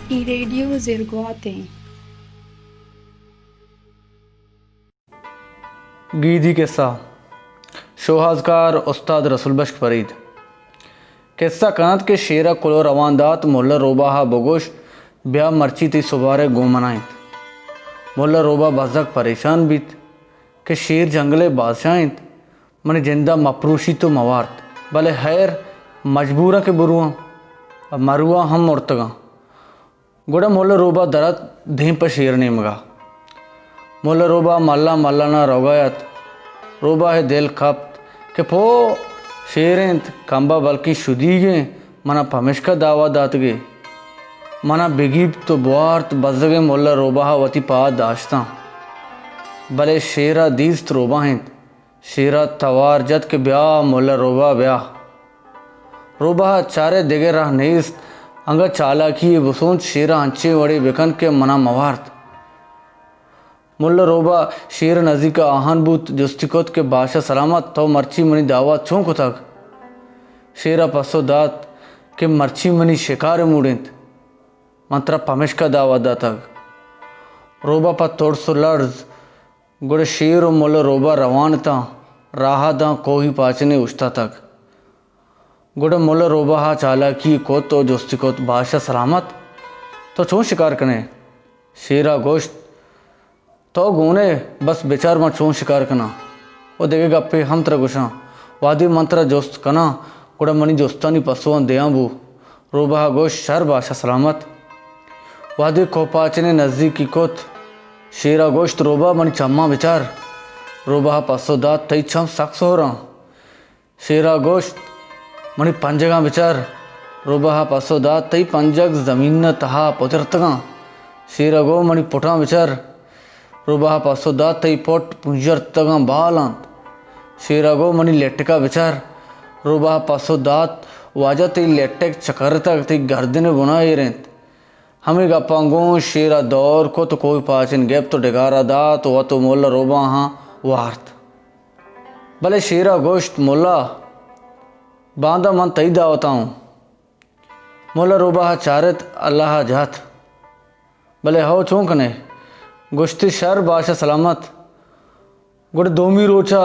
I radio zirguate. गीदी किस्सा शोहाजकार उस्ताद रसूल बख्श फरीद किस्सा कनत के शेरा कुलो रवानदात मुल्ला रोबा हा बगोश ब्याह मर्ची ती सुबारे गोमनाइत मुल्ला रोबा बजक परेशान बीत के शेर जंगले बादशाहित मन जिंदा मपरूशी तो मवार्त भले हैर मजबूरा के बुरुआ मरुआ हम मुर्तगा गुड़ा मुल्ला रोबा दरत धीं पर शेर ने मगा मुल्ला रोबा मल्ला मल्ला ना रोगायत रोबा है दिल खप्त के पो शेरेंत कंबा बल्कि शुदीगे मना पमिश्का दावा दातगे मना बिगीब तो बुआर्त बजगे मुल्ला रोबा हा वती पा दाश्ता भले शेरा दीस्त रोबा हैं शेरा तवार जद के ब्याह मुल्ला रोबा ब्याह रोबा चारे दिगे रह नेस्त अंगा चालाकी बसूंत शेरा अंचे वड़े बेकन के मना मवार्त मुल्ला रोबा शेर नज़ीका आहान बूत जुस्तिकोत के बादशाह सलामत तो मर्ची मनी दावा चौंक तक शेरा पसो दात के मर्ची मनी शिकार मुड़िंत मंत्रा पमिश का दावा दा तक रोबा पर तोड़ सो लर्ज गुड़ शेर मुल्ला रोबा रवान था राह दा कोही पाचने उछता तक गुड़ मुल्ला रोबा हा चालाकी को तो जुस्तिकोत बादशाह सलामत तो चों शिकार कने शेरा गोश्त तो गोने बस बेचार में चों शिकार कना वो देखे गप्पे हम तरह गुशा वादी मंत्र जोस्त कना गुड़ा मनी जोस्तानी पसुआं दया बू रोबा गोश शर बादशाह सलामत वादी कोपाचने नज़दीकी कोत शेरा गोश्त रोबा मनी चम्मा विचार रोबा पसो दात तई छम सक्स हो रहा शेरा गोश्त मनी पंजगा विचार रोबा पसो दात तई पंजग जमीन न तहा पुतिरतगा शेरा गो मनी पुटा विचार रोबा पासो दात तई पोट पुंजर तगा बालांत शेरा गो मनी लेटका विचार रोबा पासो दात वाजा तई लेटेक चकर तक तई गर्दन बुनाए रेंत हमें गपांगो शेरा दौर को तो कोई पाचन गैप तो डिगारा दात व तो मोल्ला रोबा हाँ वार्त भले शेरा गोश्त मोल्ला बांधा मन तई दावता हूँ मोल्ला रोबा चारत अल्लाह जात भले हो चौंकने गुश्ती शर बादशाह सलामत गुड़ दोमी रोचा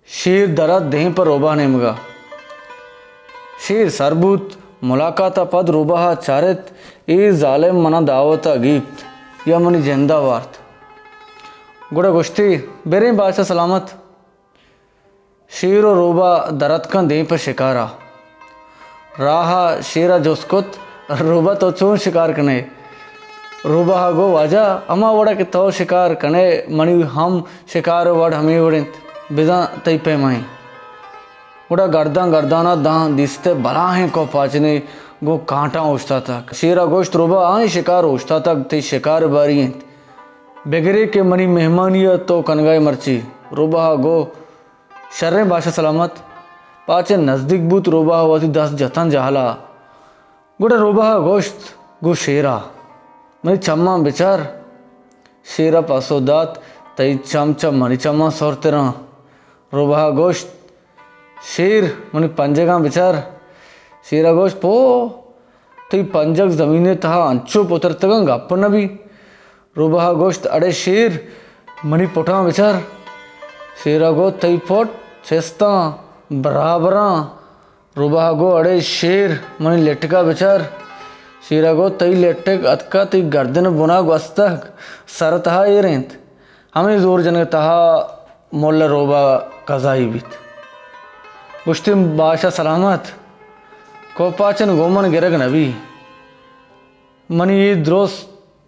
शेर दरद दें पर रोबा ने मगा शेर सरबूत मुलाकाता पद रोबा चारत ए जालिम मना दावता गीत या मनी जिंदा वार्त गुड़ा गुश्ती बेरे बादशाह सलामत शेर और रोबा दरद का दें पर शिकारा राहा शेरा जोस्कुत रोबा तो चों शिकार कने रोबा गो वाजा अमा वड़ा के तो शिकार कने मणि हम शिकार वड़ हमें वड़िंत बिजा तई पे माई उड़ा गर्दा गर्दाना दां दिसते बला हैं को पाचने गो कांटा उछता तक शेरा गोश्त रोबा आए शिकार उछता तक तई शिकार बारियंत बेगरे के मनी मेहमानिया तो कनगाई मर्ची रोबा गो शर्रे बादशाह सलामत पाचे नज़दीक बूत रोबा वाती 10 जतन जहला गुड़ा रोबा गोश्त गो शेरा मनी चम्मा बिचार शेरा पासो दात तई चमचम मनी चम्मा सोरते रहा रोबा गोश्त शेर मनी पंजगा बिचार शेरा गोश्त पो तई पंजग जमीने तहा अंचो पुतर तक गप न भी रोबा गोश्त अड़े शेर मनी पुटा बिचार शेरा गो तई पोट छेस्ता बराबरा रोबा गो अड़े शेर मनी लेटका बिचार शेरा गो तई लेटेक अतका तई गर्दन बुना गस्तक सर तहा ये रेंत हमें जोर जन तहा मोल्ला रोबा कजाई बीत गुश्ती बादशाह सलामत कोपाचन गोमन गिरग नबी मनी ये द्रोस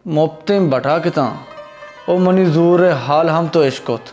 मोपते बटा किता ओ मनी जोर हाल हम तो इश्कोत